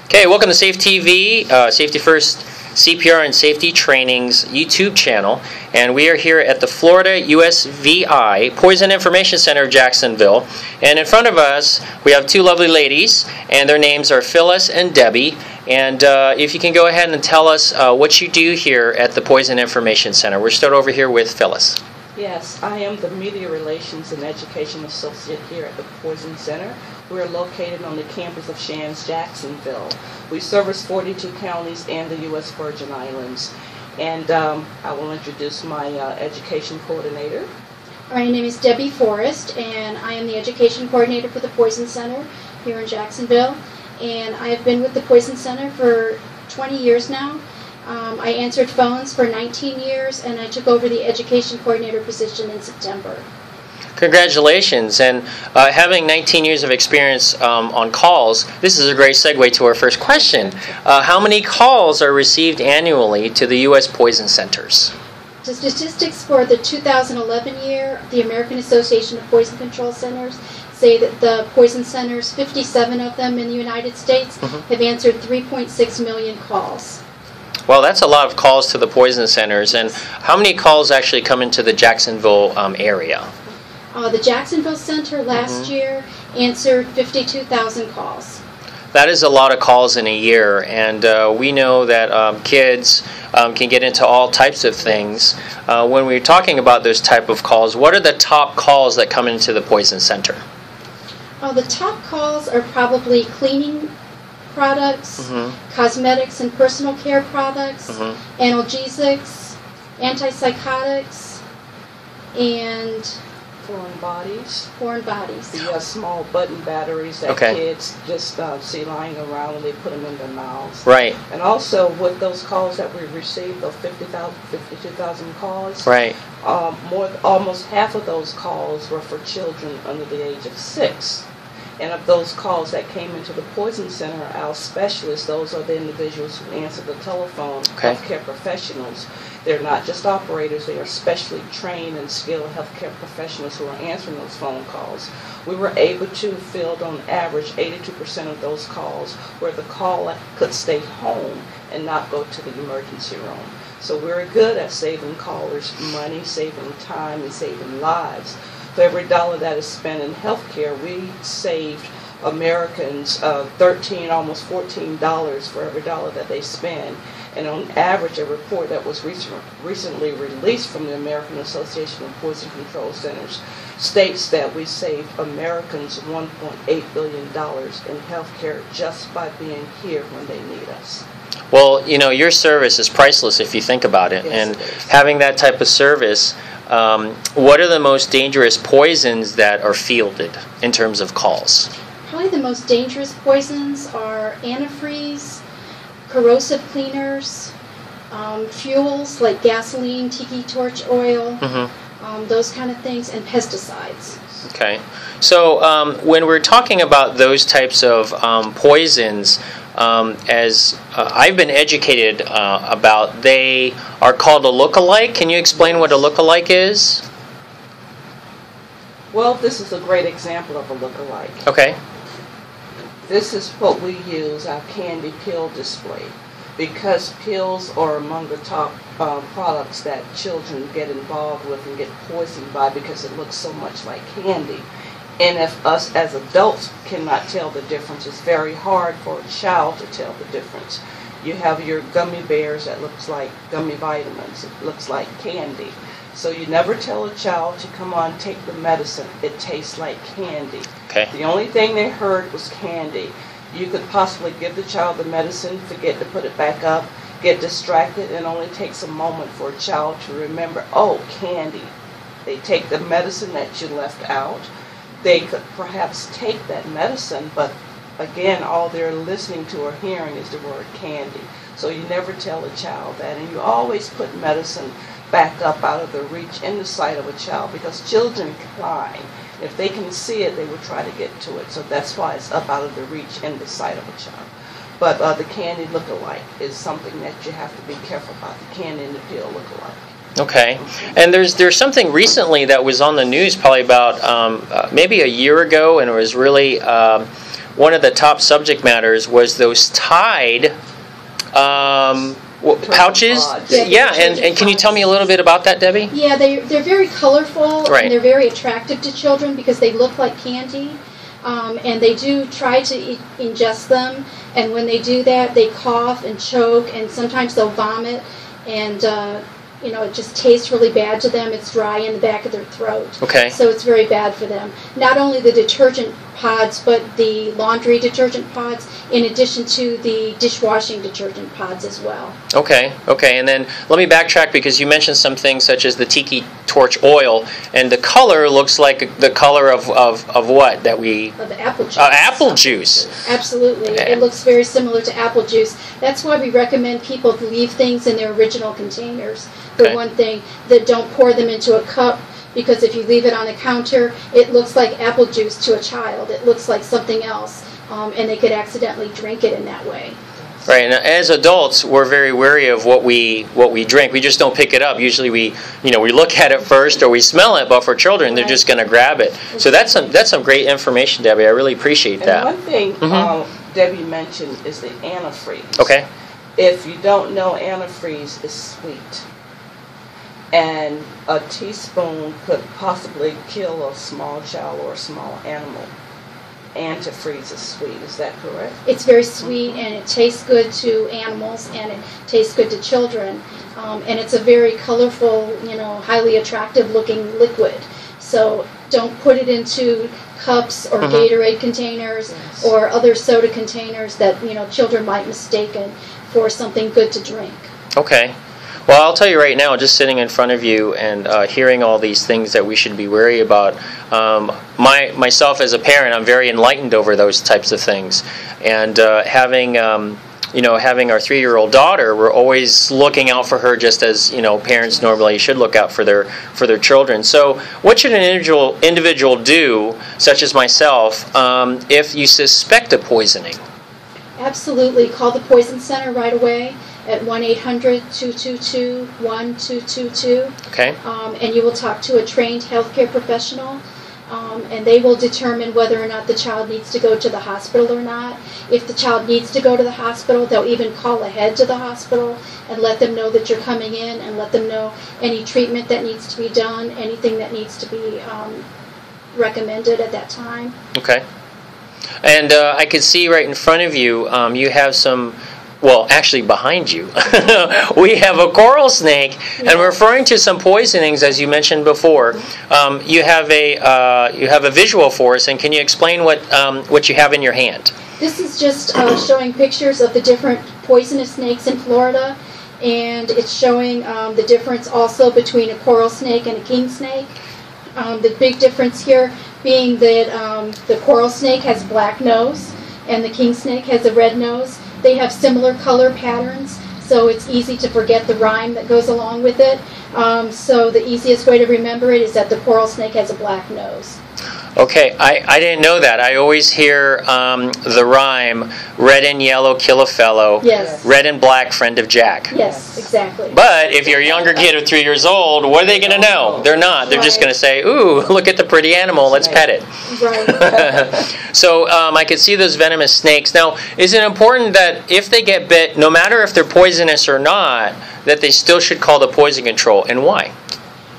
Okay, welcome to Safe TV, Safety First CPR and Safety Training's YouTube channel. And we are here at the Florida USVI Poison Information Center of Jacksonville. And in front of us, we have two lovely ladies, and their names are Phyllis and Debbie. And if you can go ahead and tell us what you do here at the Poison Information Center. We'll start over here with Phyllis. Yes, I am the Media Relations and Education Associate here at the Poison Center. We're located on the campus of Shands, Jacksonville. We service 42 counties and the U.S. Virgin Islands. And I will introduce my education coordinator. My name is Debbie Forrest, and I am the education coordinator for the Poison Center here in Jacksonville. And I have been with the Poison Center for 20 years now. I answered phones for 19 years, and I took over the education coordinator position in September. Congratulations. And having 19 years of experience on calls, this is a great segue to our first question. How many calls are received annually to the U.S. Poison Centers? The statistics for the 2011 year, the American Association of Poison Control Centers, say that the poison centers, 57 of them in the United States, have answered 3.6 million calls. Well, that's a lot of calls to the poison centers. And how many calls actually come into the Jacksonville area? The Jacksonville Center last year answered 52,000 calls. That is a lot of calls in a year, and we know that kids can get into all types of things. When we're talking about those type of calls, what are the top calls that come into the Poison Center? The top calls are probably cleaning products, cosmetics and personal care products, analgesics, antipsychotics, and foreign bodies. The small button batteries that kids just see lying around and they put them in their mouths. Right. And also with those calls that we received, those 52,000 calls, almost half of those calls were for children under the age of 6. And of those calls that came into the Poison Center, our specialists, those are the individuals who answer the telephone, healthcare professionals. They're not just operators, they are specially trained and skilled healthcare professionals who are answering those phone calls. We were able to field on average 82% of those calls where the caller could stay home and not go to the emergency room. So we're good at saving callers money, saving time, and saving lives. For every dollar that is spent in healthcare, we saved Americans $13, almost $14 for every dollar that they spend. And on average, a report that was recently released from the American Association of Poison Control Centers states that we saved Americans $1.8 billion in healthcare just by being here when they need us. Well, you know, your service is priceless if you think about it. Yes, and having that type of service, what are the most dangerous poisons that are fielded in terms of calls? Probably the most dangerous poisons are antifreeze, corrosive cleaners, fuels like gasoline, tiki torch oil, those kind of things, and pesticides. Okay. So when we're talking about those types of poisons, as I've been educated about, they are called a look-alike. Can you explain what a look-alike is? Well, this is a great example of a look-alike. Okay. This is what we use, our candy pill display, because pills are among the top products that children get involved with and get poisoned by because it looks so much like candy. And if us as adults cannot tell the difference, it's very hard for a child to tell the difference. You have your gummy bears that looks like gummy vitamins. It looks like candy. So you never tell a child to come on, take the medicine. It tastes like candy. Okay. The only thing they heard was candy. You could possibly give the child the medicine, forget to put it back up, get distracted, and it only takes a moment for a child to remember, oh, candy. They take the medicine that you left out. They could perhaps take that medicine, but again, all they're listening to or hearing is the word candy. So you never tell a child that, and you always put medicine back up out of the reach in the sight of a child, because children climb. If they can see it, they will try to get to it. So that's why it's up out of the reach in the sight of a child. But the candy look-alike is something that you have to be careful about, the candy and the pill look-alike. Okay. And there's something recently that was on the news probably about maybe a year ago, and it was really one of the top subject matters was those Tide pouches. Yeah, and can you tell me a little bit about that, Debbie? Yeah, they're very colorful, right. And they're very attractive to children because they look like candy. And they do try to ingest them, and when they do that, they cough and choke, and sometimes they'll vomit, and it just tastes really bad to them. It's dry in the back of their throat. Okay. So it's very bad for them. Not only the detergent pods, but the laundry detergent pods, in addition to the dishwashing detergent pods as well. Okay, and then let me backtrack because you mentioned some things such as the tiki torch oil, and the color looks like the color of what that we... Of apple juice. Apple juice. Absolutely. It looks very similar to apple juice. That's why we recommend people to leave things in their original containers. For one thing, that don't pour them into a cup, because if you leave it on the counter, it looks like apple juice to a child. It looks like something else, and they could accidentally drink it in that way. Right, and as adults, we're very wary of what we drink. We just don't pick it up. Usually, we look at it first or we smell it. But for children, they're just going to grab it. So that's some great information, Debbie. I really appreciate that. And one thing Debbie mentioned is the antifreeze. Okay. If you don't know, antifreeze is sweet. And a teaspoon could possibly kill a small child or a small animal. Antifreeze is sweet, is that correct? It's very sweet, and it tastes good to animals, and it tastes good to children. And it's a very colorful, highly attractive looking liquid. So don't put it into cups or Gatorade containers or other soda containers that children might mistaken for something good to drink. Okay. Well, I'll tell you right now, just sitting in front of you and hearing all these things that we should be wary about, myself as a parent, I'm very enlightened over those types of things. And having our 3-year-old daughter, we're always looking out for her, just as parents normally should look out for their children. So, what should an individual do, such as myself, if you suspect a poisoning? Absolutely, call the Poison Center right away at 1-800-222-1222. Okay. And you will talk to a trained healthcare professional, and they will determine whether or not the child needs to go to the hospital or not. If the child needs to go to the hospital, they'll even call ahead to the hospital and let them know that you're coming in, and let them know any treatment that needs to be done, anything that needs to be recommended at that time. Okay. And I can see right in front of you, you have some... Well, actually behind you, we have a coral snake, and referring to some poisonings, as you mentioned before. You have a visual for us, and can you explain what you have in your hand? This is just showing pictures of the different poisonous snakes in Florida, and it's showing the difference also between a coral snake and a king snake. The big difference here being that the coral snake has a black nose, and the king snake has a red nose. They have similar color patterns, so it's easy to forget the rhyme that goes along with it. So the easiest way to remember it is that the coral snake has a black nose. Okay, I didn't know that. I always hear the rhyme, red and yellow kill a fellow, yes. Red and black friend of Jack. Yes, exactly. But if you're a younger kid of 3 years old, what are they going to know? They're not. They're just going to say, ooh, look at the pretty animal, let's pet it. Right. So I could see those venomous snakes. Now, is it important that if they get bit, no matter if they're poisonous or not, that they still should call the poison control, and why?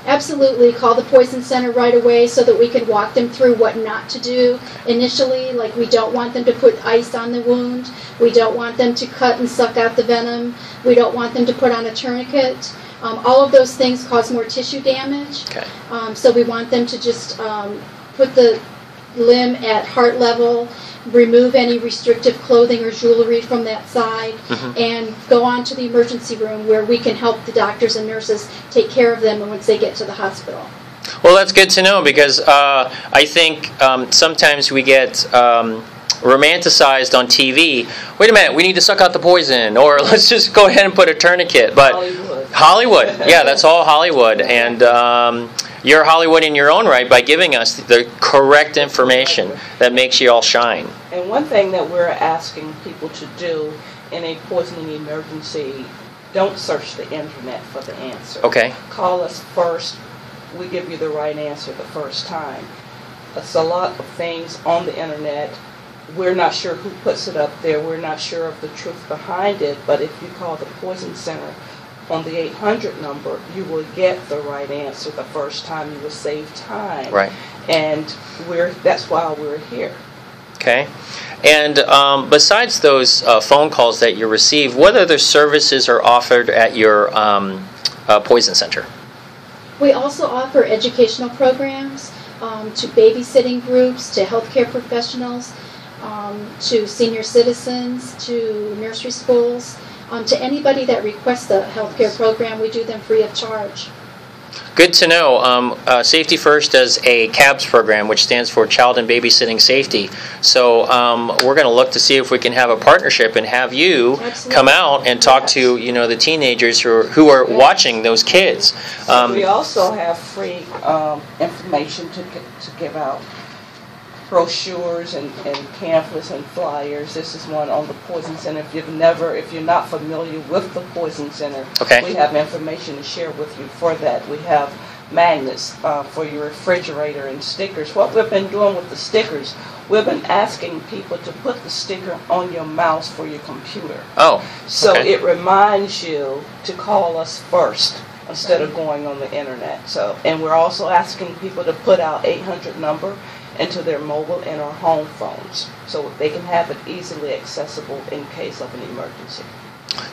Absolutely. Call the Poison Center right away so that we can walk them through what not to do initially. Like, we don't want them to put ice on the wound. We don't want them to cut and suck out the venom. We don't want them to put on a tourniquet. All of those things cause more tissue damage. Okay. So we want them to just put the limb at heart level, remove any restrictive clothing or jewelry from that side, and go on to the emergency room where we can help the doctors and nurses take care of them once they get to the hospital. Well, that's good to know, because I think sometimes we get romanticized on TV. Wait a minute, we need to suck out the poison, or let's just go ahead and put a tourniquet. But Hollywood, yeah, that's all Hollywood, and you're Hollywood in your own right by giving us the correct information that makes you all shine. And one thing that we're asking people to do in a poisoning emergency, don't search the internet for the answer. Okay. Call us first. We give you the right answer the first time. There's a lot of things on the internet we're not sure who puts it up there. We're not sure of the truth behind it. But if you call the Poison Center on the 800 number, you will get the right answer the first time. You will save time. Right. And that's why we're here. Okay. And besides those phone calls that you receive, what other services are offered at your Poison Center? We also offer educational programs to babysitting groups, to healthcare professionals, to senior citizens, to nursery schools, to anybody that requests a healthcare program. We do them free of charge. Good to know. Safety First does a CABS program, which stands for Child and Babysitting Safety. So we're going to look to see if we can have a partnership and have you come out and talk to the teenagers who are watching those kids. We also have free information to give out. Brochures and pamphlets and flyers. This is one on the Poison Center. If you're not familiar with the Poison Center, we have information to share with you for that. We have magnets for your refrigerator and stickers. What we've been doing with the stickers, we've been asking people to put the sticker on your mouse for your computer. So it reminds you to call us first instead of going on the internet. And we're also asking people to put our 800 number into their mobile and or home phones so they can have it easily accessible in case of an emergency.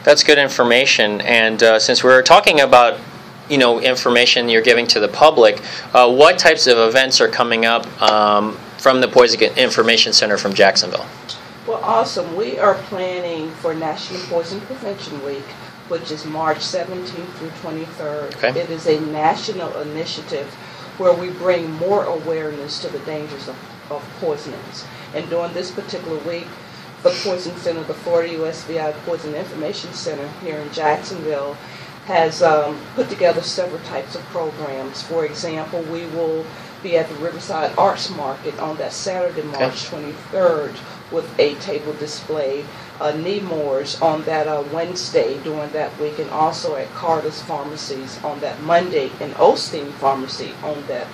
That's good information. And since we're talking about information you're giving to the public, what types of events are coming up from the Poison Information Center from Jacksonville? Well, awesome. We are planning for National Poison Prevention Week, which is March 17th through 23rd. It is a national initiative where we bring more awareness to the dangers of poisonings. And during this particular week, the Poison Center, the Florida USVI Poison Information Center here in Jacksonville, has put together several types of programs. For example, we will be at the Riverside Arts Market on that Saturday, March 23rd, with a table display. Nemours on that Wednesday during that week, and also at Carter's Pharmacies on that Monday, and Osteen Pharmacy on that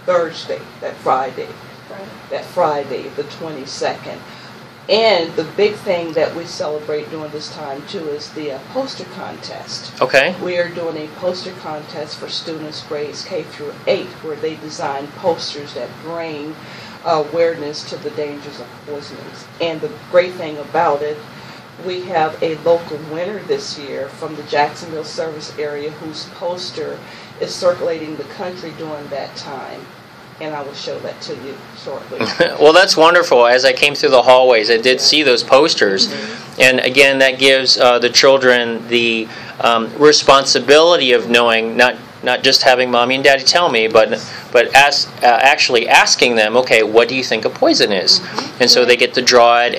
Thursday, that Friday, the 22nd. And the big thing that we celebrate during this time too is the poster contest. We are doing a poster contest for students grades K through 8, where they design posters that bring awareness to the dangers of poisonings. And the great thing about it, we have a local winner this year from the Jacksonville service area whose poster is circulating the country during that time. And I will show that to you shortly. Well, that's wonderful. As I came through the hallways, I did see those posters. And again, that gives the children the responsibility of knowing, not just having mommy and daddy tell me, but actually asking them, okay, what do you think a poison is? And so they get to draw it,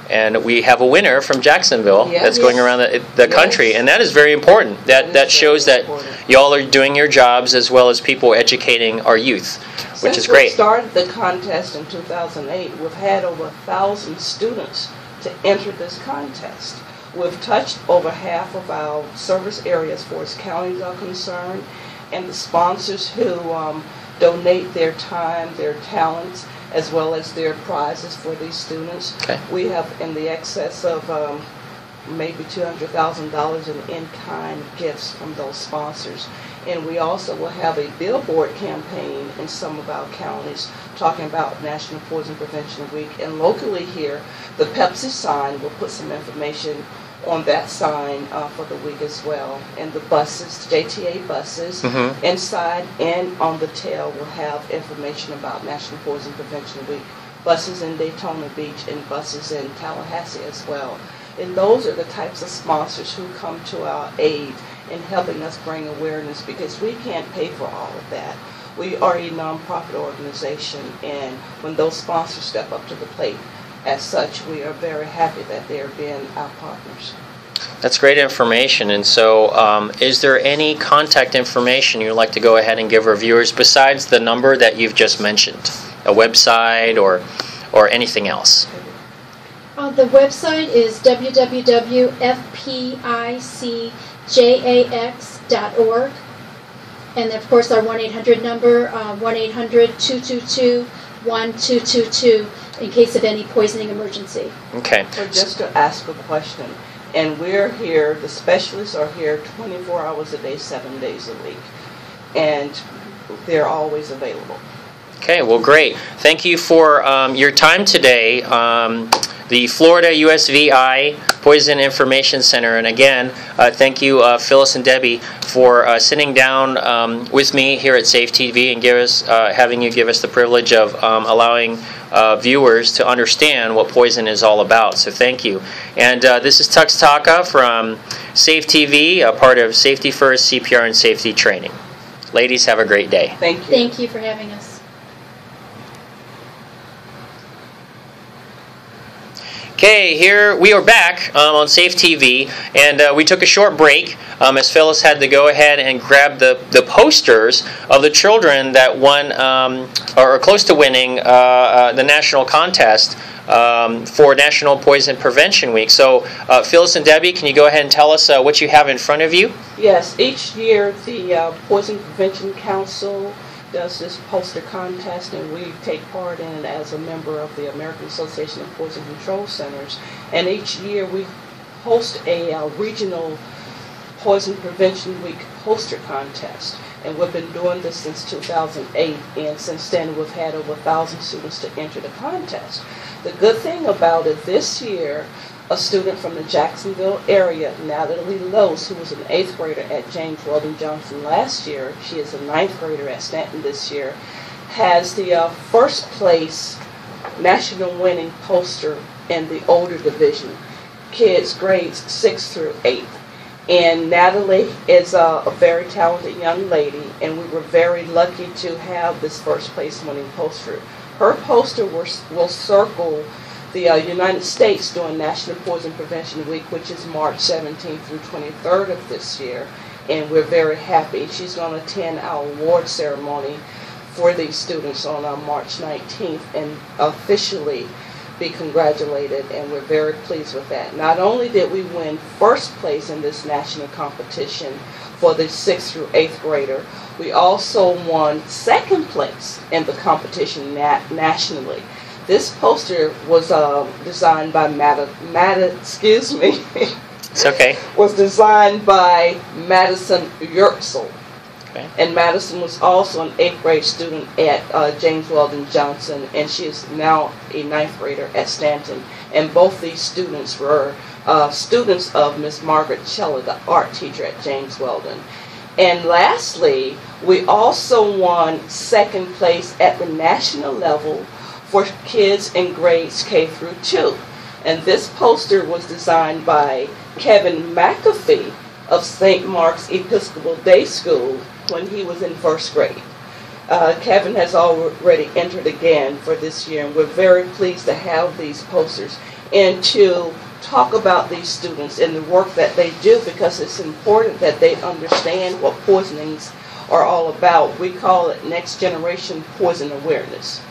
and we have a winner from Jacksonville that's going around the country, and that is very important. That shows that y'all are doing your jobs as well as people educating our youth, which is great. Since we started the contest in 2008, we've had over 1,000 students to enter this contest. We've touched over half of our service areas as far as counties are concerned, and the sponsors who donate their time, their talents, as well as their prizes for these students. We have in the excess of maybe $200,000 in in-kind gifts from those sponsors. And we also will have a billboard campaign in some of our counties talking about National Poison Prevention Week. And locally here, the Pepsi sign will put some information on that sign for the week as well. And the buses, JTA buses, inside and on the tail will have information about National Poison Prevention Week. Buses in Daytona Beach and buses in Tallahassee as well. And those are the types of sponsors who come to our aid in helping us bring awareness, because we can't pay for all of that. We are a nonprofit organization, and when those sponsors step up to the plate, as such, we are very happy that they are being our partners. That's great information. And so is there any contact information you'd like to go ahead and give our viewers besides the number that you've just mentioned? A website or anything else? The website is www.fpicjax.org. And of course our 1-800 number, 1-800-222 1222 in case of any poisoning emergency. Okay. So just to ask a question, and we're here, the specialists are here 24 hours a day, 7 days a week, and they're always available. Okay, well, great. Thank you for your time today. The Florida USVI Poison Information Center. And again, thank you, Phyllis and Debbie, for sitting down with me here at SafeTV and having you give us the privilege of allowing viewers to understand what poison is all about. So thank you. And this is Tux Taka from SafeTV, a part of Safety First CPR and Safety Training. Ladies, have a great day. Thank you. Thank you for having us. Okay, here we are back on SafeTV, and we took a short break as Phyllis had to go ahead and grab the posters of the children that won or are close to winning the national contest for National Poison Prevention Week. So, Phyllis and Debbie, can you go ahead and tell us what you have in front of you? Yes, each year the Poison Prevention Council does this poster contest, and we take part in it as a member of the American Association of Poison Control Centers. And each year we host a regional Poison Prevention Week poster contest. And we've been doing this since 2008, and since then we've had over 1,000 students to enter the contest. The good thing about it, this year, a student from the Jacksonville area, Natalie Lose, who was an 8th grader at James Weldon Johnson last year, she is a 9th grader at Stanton this year, has the first place national winning poster in the older division, kids grades 6 through 8. And Natalie is a very talented young lady, and we were very lucky to have this first place winning poster. Her poster will circle the United States during National Poison Prevention Week, which is March 17th through 23rd of this year, and we're very happy. She's going to attend our award ceremony for these students on March 19th and officially be congratulated, and we're very pleased with that. Not only did we win first place in this national competition for the 6th through 8th grader, we also won second place in the competition nationally. This poster was designed by It's okay. was designed by Madison Yertzel. Okay. And Madison was also an 8th grade student at James Weldon Johnson, and she is now a 9th grader at Stanton. And both these students were students of Miss Margaret Chella, the art teacher at James Weldon. And lastly, we also won second place at the national level for kids in grades K through 2. And this poster was designed by Kevin McAfee of St. Mark's Episcopal Day School when he was in first grade. Kevin has already entered again for this year, and we're very pleased to have these posters and to talk about these students and the work that they do, because it's important that they understand what poisonings are all about. We call it next generation poison awareness.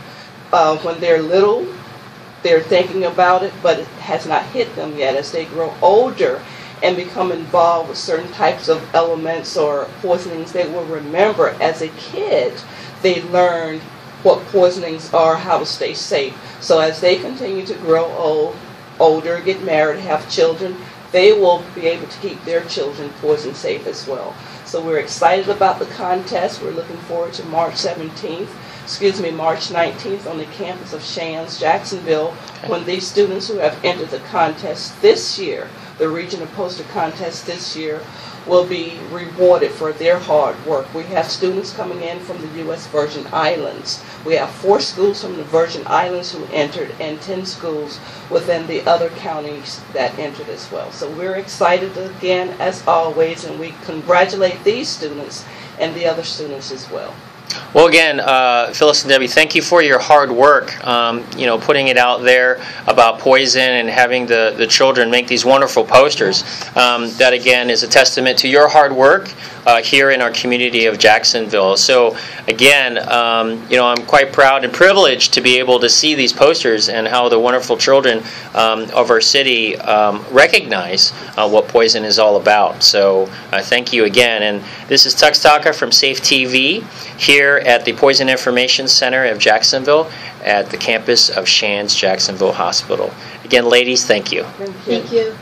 When they're little, they're thinking about it, but it has not hit them yet. As they grow older and become involved with certain types of elements or poisonings, they will remember as a kid they learned what poisonings are, how to stay safe. So as they continue to grow older, get married, have children, they will be able to keep their children poison safe as well. So we're excited about the contest. We're looking forward to March 19th on the campus of Shands, Jacksonville, when these students who have entered the contest this year, the regional poster contest this year, will be rewarded for their hard work. We have students coming in from the U.S. Virgin Islands. We have 4 schools from the Virgin Islands who entered, and 10 schools within the other counties that entered as well. So we're excited again, as always, and we congratulate these students and the other students as well. Well, again, Phyllis and Debbie, thank you for your hard work, putting it out there about poison and having the children make these wonderful posters. That, again, is a testament to your hard work here in our community of Jacksonville. So, again, I'm quite proud and privileged to be able to see these posters and how the wonderful children of our city recognize what poison is all about. So, thank you again. And this is Tux Taka from SafeTV here at the Poison Information Center of Jacksonville. at the campus of Shands Jacksonville Hospital. Again, ladies, thank you. Thank you. Thank you.